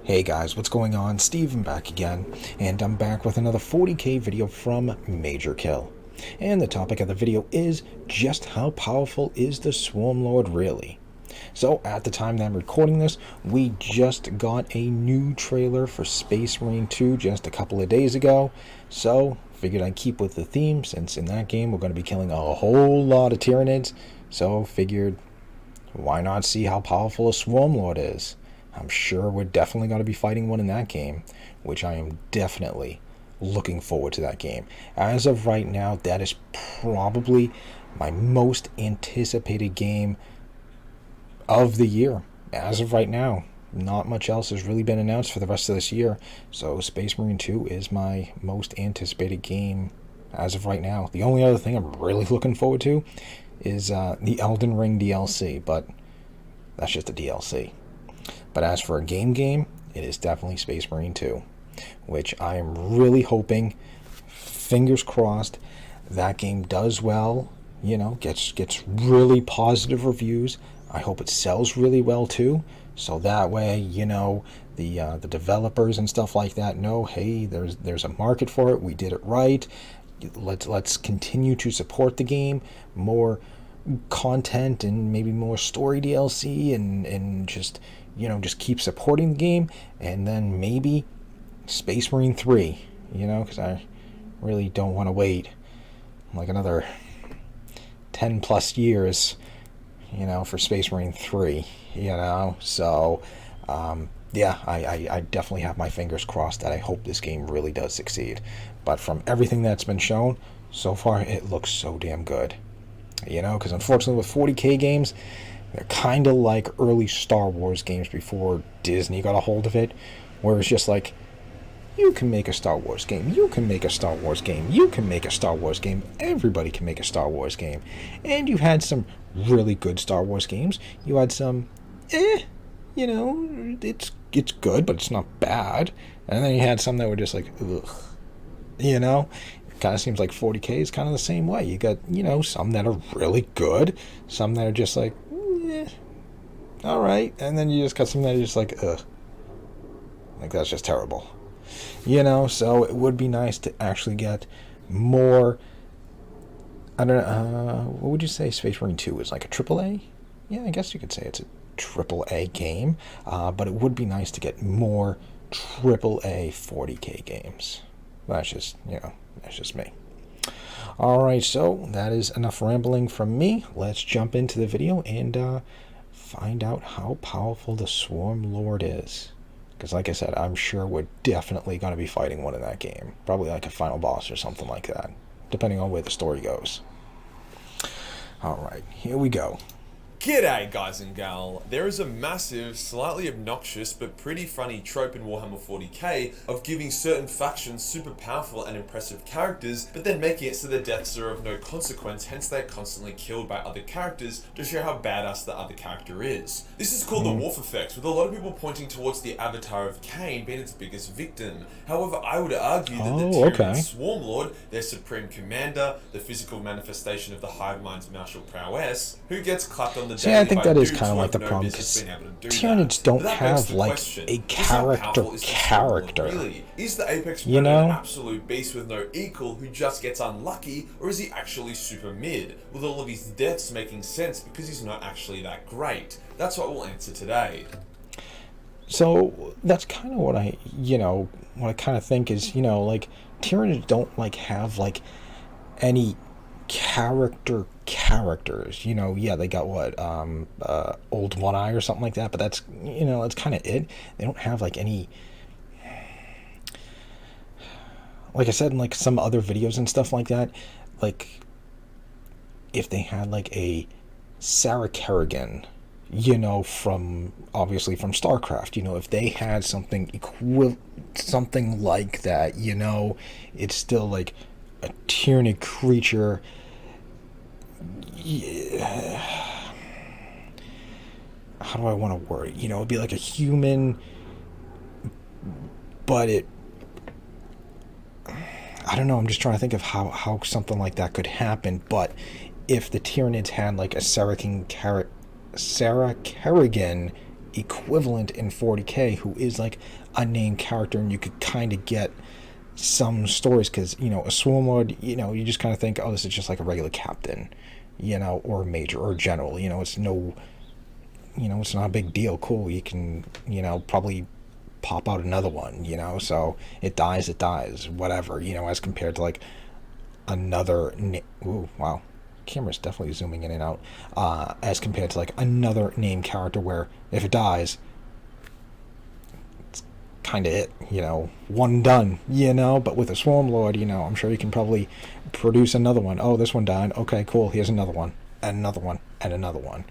Hey guys, what's going on? Steven back again, and I'm back with another 40k video from Major Kill. And the topic of the video is just how powerful is the Swarmlord really? So at the time that I'm recording this, we just got a new trailer for Space Marine 2 just a couple of days ago. So figured I'd keep with the theme since in that game we're going to be killing a whole lot of Tyranids. So figured why not see how powerful a Swarmlord is? I'm sure we're definitely going to be fighting one in that game, which I am definitely looking forward to that game. As of right now, that is probably my most anticipated game of the year. As of right now, not much else has really been announced for the rest of this year, so Space Marine 2 is my most anticipated game as of right now. The only other thing I'm really looking forward to is the Elden Ring DLC, but that's just a DLC. But as for a game, it is definitely Space Marine 2, which I am really hoping, fingers crossed, that game does well, gets really positive reviews. I hope it sells really well too, so that way, the developers and stuff like that know, hey, there's a market for it, we did it right, let's continue to support the game, more content and maybe more story DLC and just keep supporting the game, and then maybe Space Marine 3, because I really don't want to wait like another 10 plus years, for Space Marine 3, so yeah, I definitely have my fingers crossed that I hope this game really does succeed. But from everything that's been shown so far, it looks so damn good. Because unfortunately with 40k games, they're kind of like early Star Wars games before Disney got a hold of it, where it's just like, you can make a Star Wars game, you can make a Star Wars game, you can make a Star Wars game, everybody can make a Star Wars game. And you had some really good Star Wars games, you had some, it's good, but it's not bad. And then you had some that were just like, ugh, kind of seems like 40k is kind of the same way. You got, some that are really good, some that are just like, all right, and then you just got some that are just like, ugh, like that's just terrible. So it would be nice to actually get more. I don't know, what would you say Space Marine 2 is, like a AAA? Yeah, I guess you could say it's a AAA game, but it would be nice to get more AAA 40k games. That's just, that's just me. Alright, so that is enough rambling from me. Let's jump into the video and find out how powerful the Swarmlord is. Because like I said, I'm sure we're definitely going to be fighting one in that game. Probably like a final boss or something like that, depending on where the story goes. Alright, here we go. G'day guys and gal, there is a massive, slightly obnoxious but pretty funny trope in Warhammer 40k of giving certain factions super powerful and impressive characters, but then making it so their deaths are of no consequence, hence they're constantly killed by other characters to show how badass the other character is. This is called the Wolf Effect, with a lot of people pointing towards the avatar of Cain being its biggest victim. However, I would argue that the Tyranid Swarmlord, their supreme commander, the physical manifestation of the hive mind's martial prowess, who gets clapped on the See, I think that is kind of like the problem, because Tyranids don't have like a character. Really? Is the Apex Predator an absolute beast with no equal who just gets unlucky, or is he actually super mid, with all of his deaths making sense because he's not actually that great? That's what we'll answer today. So that's kind of what I kind of think is, like Tyranids don't like have like any characters, yeah, they got what, old One Eye or something like that, but that's, that's kind of it. They don't have like any, like I said in like some other videos and stuff like that, like if they had like a Sarah Kerrigan, from obviously from StarCraft, if they had something something like that, it's still like a Tyranid creature. Yeah. How do I want to word it? It'd be like a human, but I don't know, I'm just trying to think of how something like that could happen. But if the Tyranids had like a Sarah Kerrigan equivalent in 40k who is like a named character, and you could kind of get some stories, because a Swarmlord, you just kind of think, oh, this is just like a regular captain, or a major or a general. It's no, it's not a big deal. Cool, you can probably pop out another one. So it dies, whatever. As compared to like another. Ooh, wow. Camera's definitely zooming in and out. As compared to like another named character, where if it dies, kind of it, one done, but with a Swarmlord, I'm sure you can probably produce another one. Oh, this one died. Okay, cool. Here's another one, and another one, and another one.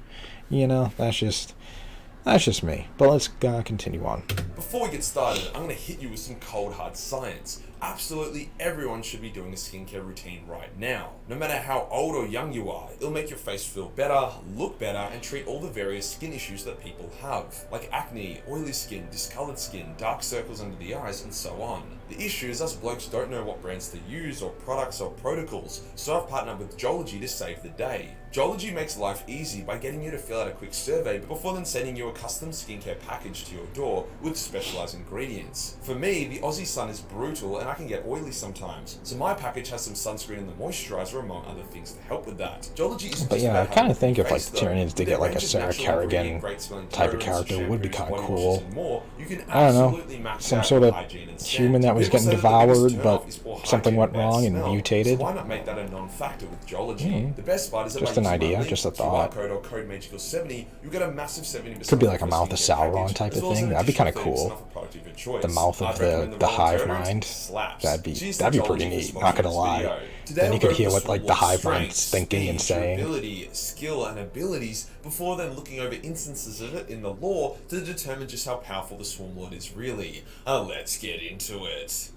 That's just me. But let's continue on. Before we get started, I'm going to hit you with some cold hard science. Absolutely everyone should be doing a skincare routine right now. No matter how old or young you are, it'll make your face feel better, look better, and treat all the various skin issues that people have, like acne, oily skin, discolored skin, dark circles under the eyes, and so on. The issue is us blokes don't know what brands to use, or products, or protocols, so I've partnered with Joology to save the day. Joology makes life easy by getting you to fill out a quick survey before then sending you a custom skincare package to your door with specialized ingredients. For me, the Aussie sun is brutal and I can get oily sometimes, so my package has some sunscreen and the moisturizer among other things to help with that. Joology is But yeah, I kind of think if like the Tyranids did get like a Sarah Kerrigan type of character, would be kind of cool. I don't know, some sort of human that was getting devoured, but something went wrong and mutated. Why not make that a non-factor with Joology? The best part is that just an idea, just a thought. Code or code Magical70, you get a massive 70%. Could be like a Mouth of Sauron type of thing. That'd be kind of cool. The mouth of the hive mind. That'd be pretty neat. Not gonna lie. Then you could hear what like the hive mind's thinking and saying. Durability, skill, and abilities before then looking over instances of it in the lore to determine just how powerful the Swarmlord is really. Let's get into it.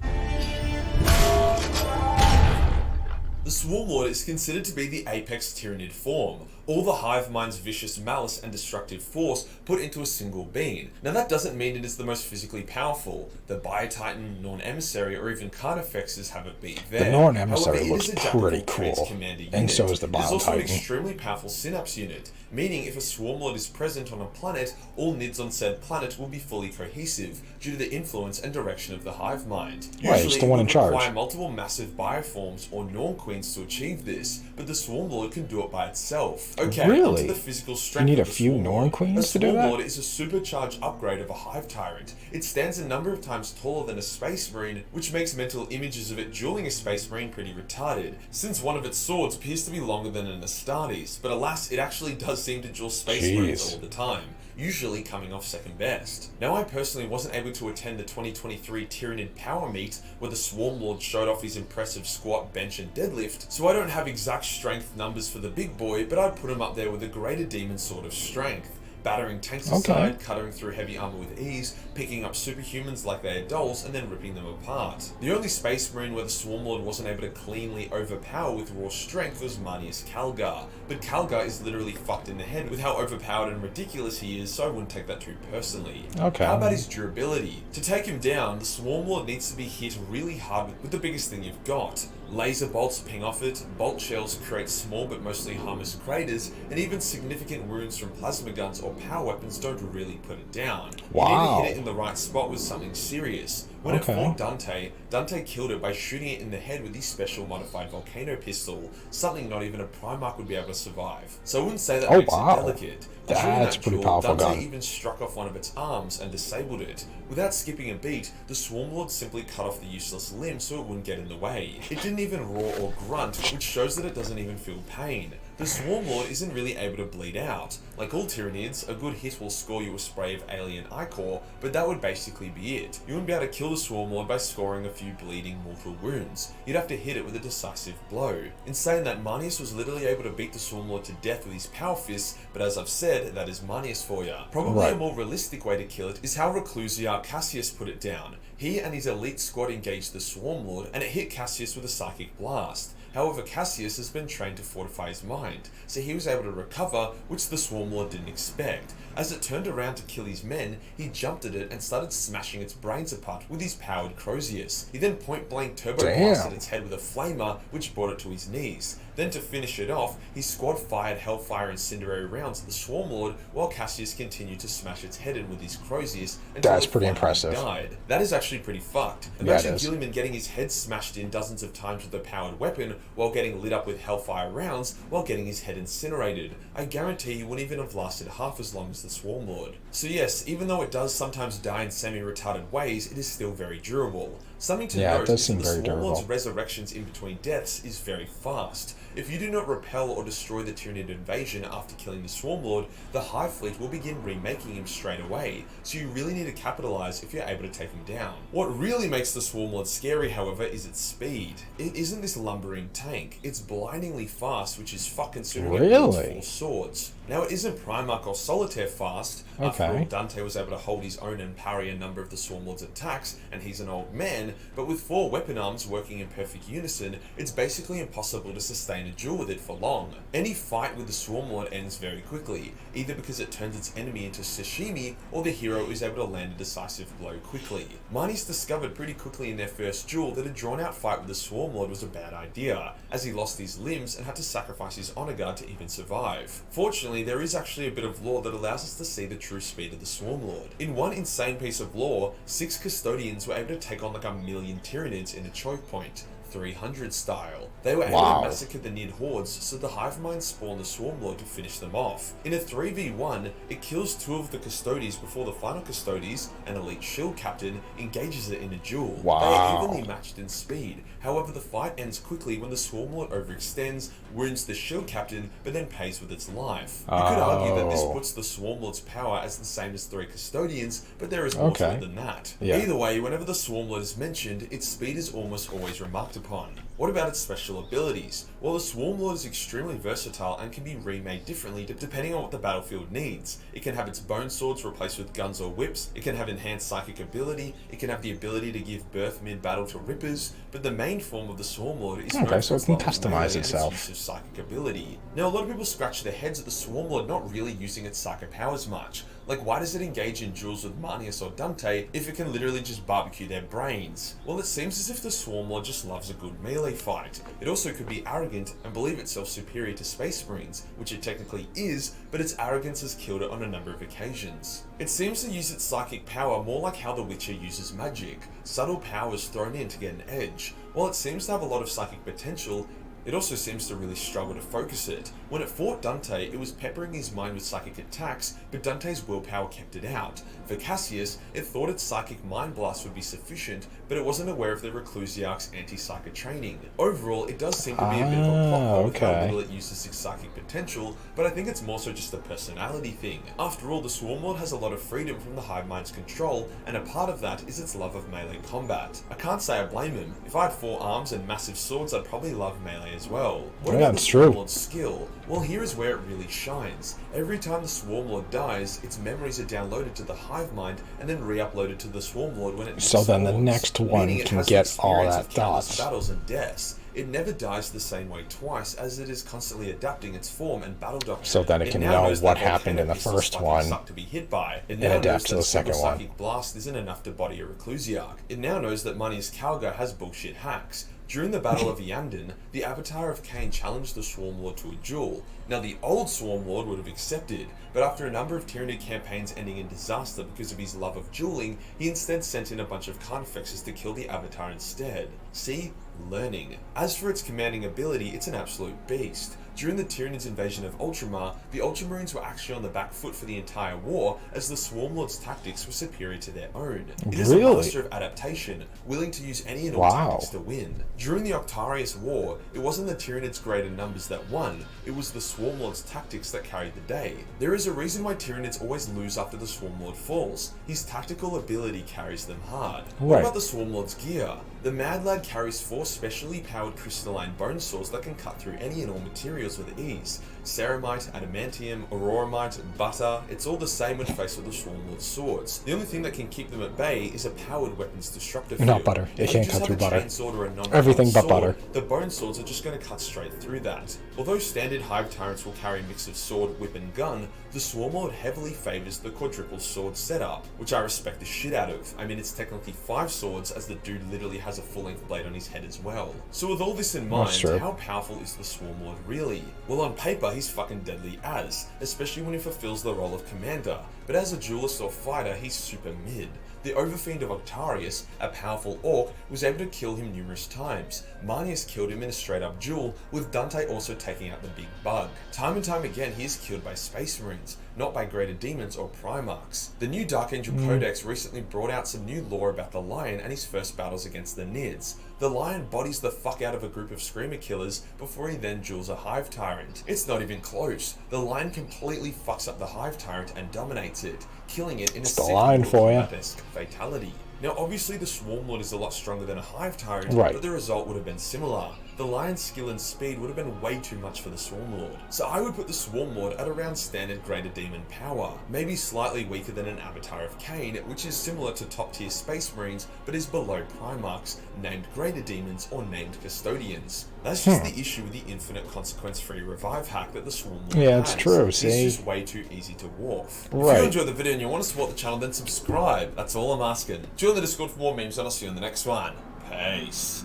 The Swarmlord is considered to be the apex Tyranid form, all the hive mind's vicious malice and destructive force put into a single being. Now that doesn't mean it is the most physically powerful. The Biotitan, Norn-Emissary, or even Carnifexes have a beat there. The Norn-Emissary looks pretty cool, and so is the Biotitan. It is also an extremely powerful synapse unit, meaning if a Swarmlord is present on a planet, all NIDs on said planet will be fully cohesive due to the influence and direction of the hive mind. Right, it's the one in charge. Usually, it would require multiple massive bioforms or Norn Queens to achieve this, but the Swarmlord can do it by itself. Okay, really? Onto the physical strength. You need a few Norn Queens to do that? A Swarmlord is a supercharged upgrade of a Hive Tyrant. It stands a number of times taller than a Space Marine, which makes mental images of it dueling a Space Marine pretty retarded, since one of its swords appears to be longer than an Astartes, but alas, it actually does seem to duel Space Marines all the time, usually coming off second best. Now, I personally wasn't able to attend the 2023 Tyranid Power Meet, where the Swarmlord showed off his impressive squat, bench, and deadlift, so I don't have exact strength numbers for the big boy, but I'd put him up there with a greater demon sort of strength. Battering tanks aside, cutting through heavy armor with ease, picking up superhumans like they are dolls, and then ripping them apart. The only Space Marine where the Swarmlord wasn't able to cleanly overpower with raw strength was Marneus Calgar, but Calgar is literally fucked in the head with how overpowered and ridiculous he is, so I wouldn't take that too personally. How about his durability? To take him down, the Swarmlord needs to be hit really hard with the biggest thing you've got. Laser bolts ping off it, bolt shells create small but mostly harmless craters, and even significant wounds from plasma guns or power weapons don't really put it down. You need to hit it in the right spot with something serious. When it fought Dante, Dante killed it by shooting it in the head with his special modified volcano pistol, something not even a Primarch would be able to survive. So I wouldn't say that makes it delicate. That's a pretty powerful gun. Dante even struck off one of its arms and disabled it. Without skipping a beat, the Swarmlord simply cut off the useless limb so it wouldn't get in the way. It didn't even roar or grunt, which shows that it doesn't even feel pain. The Swarmlord isn't really able to bleed out. Like all Tyranids, a good hit will score you a spray of alien ichor, but that would basically be it. You wouldn't be able to kill the Swarmlord by scoring a few bleeding mortal wounds. You'd have to hit it with a decisive blow. In saying that, Marneus was literally able to beat the Swarmlord to death with his power fists, but as I've said, that is Marneus for ya. Probably a more realistic way to kill it is how Reclusiar Cassius put it down. He and his elite squad engaged the Swarmlord, and it hit Cassius with a psychic blast. However, Cassius has been trained to fortify his mind, so he was able to recover, which the Swarmlord didn't expect. As it turned around to kill his men, he jumped at it and started smashing its brains apart with his powered Crozius. He then point-blank turbo blasted its head with a flamer, which brought it to his knees. Then to finish it off, his squad fired Hellfire incendiary rounds at the Swarmlord while Cassius continued to smash its head in with his Crozius until That's it pretty finally impressive. died. That is actually pretty fucked. Yeah, it Imagine is. Gilliman getting his head smashed in dozens of times with a powered weapon while getting lit up with Hellfire rounds while getting his head incinerated. I guarantee he wouldn't even have lasted half as long as the Swarmlord. So yes, even though it does sometimes die in semi-retarded ways, it is still very durable. Something to Yeah, it note does is seem that the very Swarmlord's durable. resurrections in between deaths is very fast. If you do not repel or destroy the Tyranid invasion after killing the Swarmlord, the Hive Fleet will begin remaking him straight away, so you really need to capitalize if you're able to take him down. What really makes the Swarmlord scary, however, is its speed. It isn't this lumbering tank, it's blindingly fast, which is fuck considering it wields Really? 4 swords. Now it isn't Primarch or Solitaire fast, after all Okay. Dante was able to hold his own and parry a number of the Swarmlord's attacks, and he's an old man, but with 4 weapon arms working in perfect unison, it's basically impossible to sustain a duel with it for long. Any fight with the Swarmlord ends very quickly, either because it turns its enemy into sashimi, or the hero is able to land a decisive blow quickly. Marnies discovered pretty quickly in their first duel that a drawn out fight with the Swarmlord was a bad idea, as he lost his limbs and had to sacrifice his honor guard to even survive. Fortunately, there is actually a bit of lore that allows us to see the true speed of the Swarmlord. In one insane piece of lore, 6 custodians were able to take on like 1,000,000 Tyranids in a choke point, 300 style. They were able Wow. to massacre the Nid hordes, so the hive mind spawned the Swarmlord to finish them off. In a 3v1, it kills 2 of the Custodies before the final Custodies, an elite shield captain, engages it in a duel. Wow. They are evenly matched in speed. However, the fight ends quickly when the Swarmlord overextends, wounds the shield captain, but then pays with its life. You could argue that this puts the Swarmlord's power as the same as 3 Custodians, but there is more to it than that. Yeah. Either way, whenever the Swarmlord is mentioned, its speed is almost always remarked upon. What about its special abilities? Well, the Swarmlord is extremely versatile and can be remade differently depending on what the battlefield needs. It can have its bone swords replaced with guns or whips, it can have enhanced psychic ability, it can have the ability to give birth mid-battle to rippers, but the main form of the Swarmlord is Okay, so it can love of customize melee and itself. its use of psychic ability. Now, a lot of people scratch their heads at the Swarmlord not really using its psychic powers much. Like, why does it engage in duels with Marnius or Dante if it can literally just barbecue their brains? Well, it seems as if the Swarmlord just loves a good melee fight. It also could be arrogant and believe itself superior to Space Marines, which it technically is, but its arrogance has killed it on a number of occasions. It seems to use its psychic power more like how the Witcher uses magic, subtle powers thrown in to get an edge. While it seems to have a lot of psychic potential, it also seems to really struggle to focus it. When it fought Dante, it was peppering his mind with psychic attacks, but Dante's willpower kept it out. For Cassius, it thought its psychic mind blast would be sufficient, but it wasn't aware of the Reclusiarch's anti-psychic training. Overall, it does seem to be a bit of a plot hole with how little it uses its psychic potential, but I think it's more so just a personality thing. After all, the Swarmlord has a lot of freedom from the Hive Mind's control, and a part of that is its love of melee combat. I can't say I blame him. If I had 4 arms and massive swords, I'd probably love melee as well. What Yeah, about the it's true. Swarmlord's skill? Well, here is where it really shines. Every time the Swarmlord dies, its memories are downloaded to the Hive Mind and then re-uploaded to the Swarmlord when it So then the spawns, next one meaning it can has get the all experience that of countless thoughts. battles and deaths. It never dies the same way twice, as it is constantly adapting its form and battle doctrine. So then it can now know knows what that happened in the volcano pieces first fucking one suck to be hit by. It and now adapt knows to that the second one. psychic blast isn't enough to body a Reclusiarch. It now knows that Manius Calgar has bullshit hacks. During the Battle of Yamden, the Avatar of Cain challenged the Swarmlord to a duel. Now, the old Swarmlord would have accepted, but after a number of Tyranid campaigns ending in disaster because of his love of dueling, he instead sent in a bunch of Carnifexes to kill the Avatar instead. See? Learning. As for its commanding ability, it's an absolute beast. During the Tyranids' invasion of Ultramar, the Ultramarines were actually on the back foot for the entire war, as the Swarmlord's tactics were superior to their own. It is a Really? master of adaptation, willing to use any and all Wow. tactics to win. During the Octarius War, it wasn't the Tyranids' greater numbers that won, it was the Swarmlord's tactics that carried the day. There is a reason why Tyranids always lose after the Swarmlord falls. His tactical ability carries them hard. What Right. about the Swarmlord's gear? The Mad Lad carries 4 specially powered crystalline bone swords that can cut through any and all materials with ease. Ceramite, adamantium, auroramite, butter, it's all the same when faced with the Swarmlord's swords. The only thing that can keep them at bay is a powered weapons disruptor field. Not butter. It If you can't just cut have through a butter. chainsword or a non-powered Everything but sword, butter. The bone swords are just going to cut straight through that. Although standard Hive Tyrants will carry a mix of sword, whip and gun, the Swarmlord heavily favours the quadruple sword setup, which I respect the shit out of. I mean, it's technically 5 swords, as the dude literally has has a full-length blade on his head as well. So with all this in That's mind, true. how powerful is the Swarmlord really? Well, on paper, he's fucking deadly as, especially when he fulfills the role of commander, but as a duelist or fighter, he's super mid. The Overfiend of Octarius, a powerful orc, was able to kill him numerous times. Marnius killed him in a straight-up duel, with Dante also taking out the big bug. Time and time again, he is killed by Space Marines, not by greater demons or Primarchs. The new Dark Angel Codex recently brought out some new lore about the Lion and his first battles against the Nids. The Lion bodies the fuck out of a group of Screamer killers before he then duels a Hive Tyrant. It's not even close. The Lion completely fucks up the Hive Tyrant and dominates it, killing it in a Lion for ya. fatality. Now obviously the Swarmlord is a lot stronger than a Hive Tyrant, Right. but the result would have been similar. The Lion's skill and speed would have been way too much for the Swarmlord. So I would put the Swarmlord at around standard Greater Demon power, maybe slightly weaker than an Avatar of Cain, which is similar to top tier Space Marines, but is below Primarchs, named Greater Demons or named Custodians. That's just the issue with the infinite consequence-free revive hack that the Swarmlord Yeah, has. it's true, It's see? just way too easy to warp. Right. If you enjoyed the video and you want to support the channel, then subscribe. That's all I'm asking. Join the Discord for more memes and I'll see you in the next one. Peace.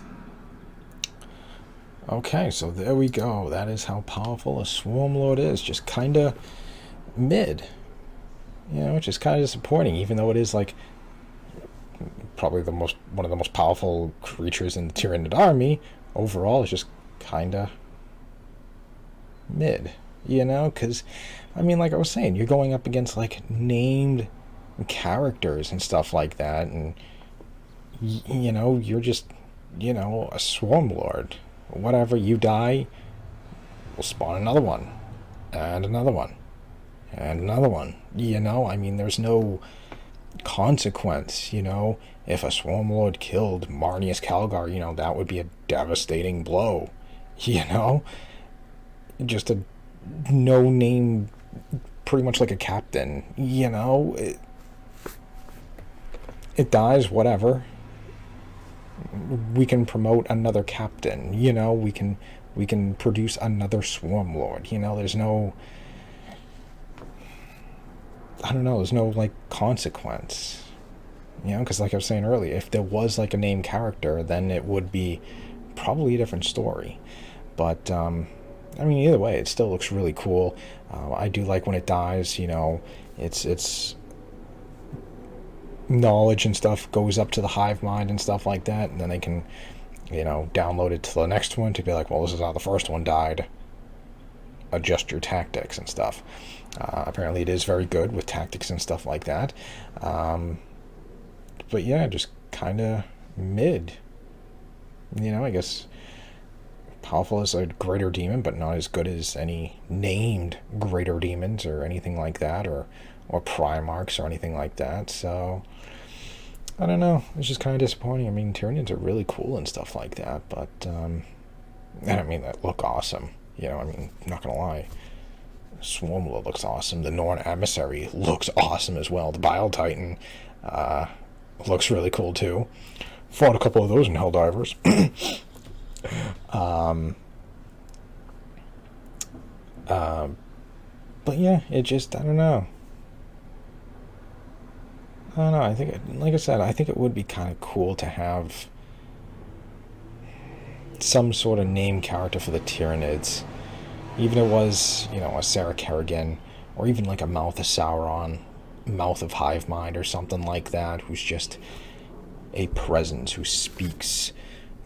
Okay, so there we go. That is how powerful a Swarmlord is. Just kind of mid. You know, which is kind of disappointing, even though it is like probably one of the most powerful creatures in the Tyranid army. Overall, it's just kind of mid. You know, because I mean, like I was saying, you're going up against like named characters and stuff like that, and you know, you're just, you know, a Swarmlord. Whatever, you die, we'll spawn another one, and another one, and another one. You know, I mean, there's no consequence, you know. If a Swarmlord killed Marnius Calgar, you know, that would be a devastating blow, you know. Just a no-name, pretty much like a captain, you know. It dies, whatever. We can promote another captain, you know, we can produce another Swarmlord, you know, there's no, I don't know, there's no, like, consequence, you know, because like I was saying earlier, if there was, like, a named character, then it would be probably a different story, but, I mean, either way, it still looks really cool. I do like when it dies, you know, it's knowledge and stuff goes up to the hive mind and stuff like that, and then they can, you know, download it to the next one to be like, well, this is how the first one died, adjust your tactics and stuff. Apparently it is very good with tactics and stuff like that, but yeah, just kind of mid, you know. I guess powerful as a greater demon, but not as good as any named greater demons or anything like that, or Primarchs or anything like that. So I don't know, it's just kind of disappointing. I mean, Tyranids are really cool and stuff like that, but and I mean, that look awesome, you know. I mean, not gonna lie, Swarmlord looks awesome. The Norn Emissary looks awesome as well. The Bile Titan looks really cool too. Fought a couple of those in Helldivers. But yeah, it just, I don't know. I think, like I said, I think it would be kind of cool to have some sort of name character for the Tyranids. Even if it was, you know, a Sarah Kerrigan, or even like a Mouth of Sauron, Mouth of Hivemind, or something like that, who's just a presence who speaks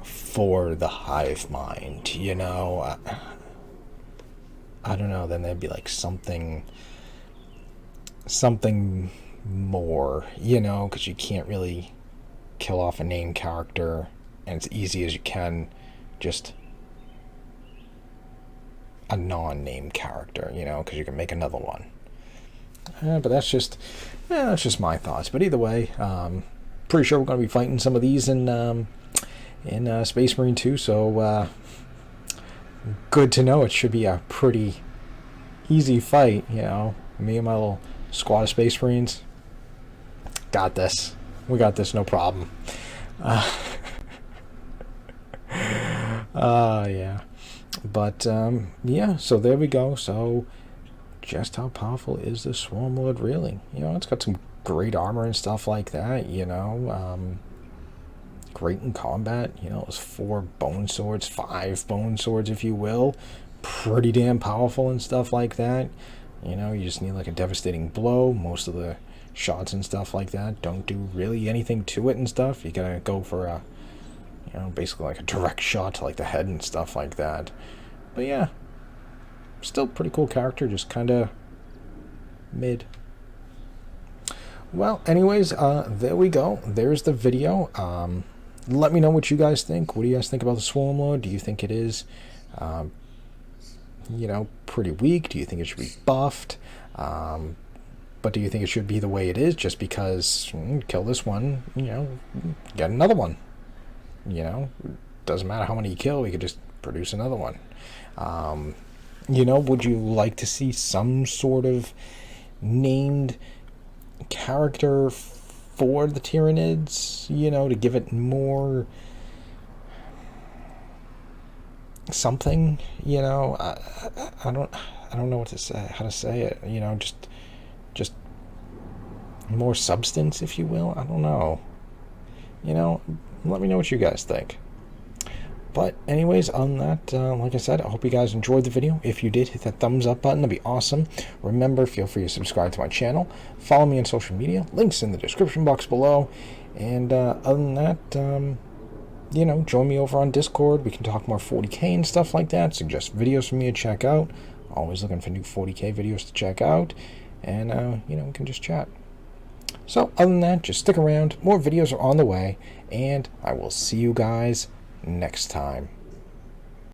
for the Hivemind, you know. I don't know, then there'd be like something more, you know, because you can't really kill off a named character, and as easy as you can, just a non-named character, you know, because you can make another one. But that's just my thoughts. But either way, pretty sure we're going to be fighting some of these in Space Marine 2, so good to know. It should be a pretty easy fight, you know. Me and my little squad of Space Marines got this. We got this, no problem. Yeah. But yeah, so there we go. So just how powerful is the Swarmlord really? You know, it's got some great armor and stuff like that, you know. great in combat. You know, those 4 bone swords, 5 bone swords, if you will. Pretty damn powerful and stuff like that. You know, you just need like a devastating blow. Most of the shots and stuff like that don't do really anything to it and stuff. You gotta go for a, you know, basically like a direct shot to like the head and stuff like that. But yeah, still pretty cool character, just kind of mid. Well, anyways, there we go. There's the video. Let me know what you guys think. What do you guys think about the Swarmlord? Do you think it is, you know, pretty weak? Do you think it should be buffed? But do you think it should be the way it is, just because kill this one, you know, get another one? You know, doesn't matter how many you kill, we could just produce another one. You know, would you like to see some sort of named character for the Tyranids, you know, to give it more something, you know? I don't know what to say, how to say it, you know, just more substance, if you will. I don't know, you know. Let me know what you guys think. But anyways, on that, like I said, I hope you guys enjoyed the video. If you did, hit that thumbs up button. That'd be awesome. Remember, feel free to subscribe to my channel. Follow me on social media. Links in the description box below. And other than that, you know, join me over on Discord. We can talk more 40k and stuff like that. Suggest videos for me to check out. Always looking for new 40k videos to check out. And, you know, we can just chat. So, other than that, just stick around. More videos are on the way. And I will see you guys next time.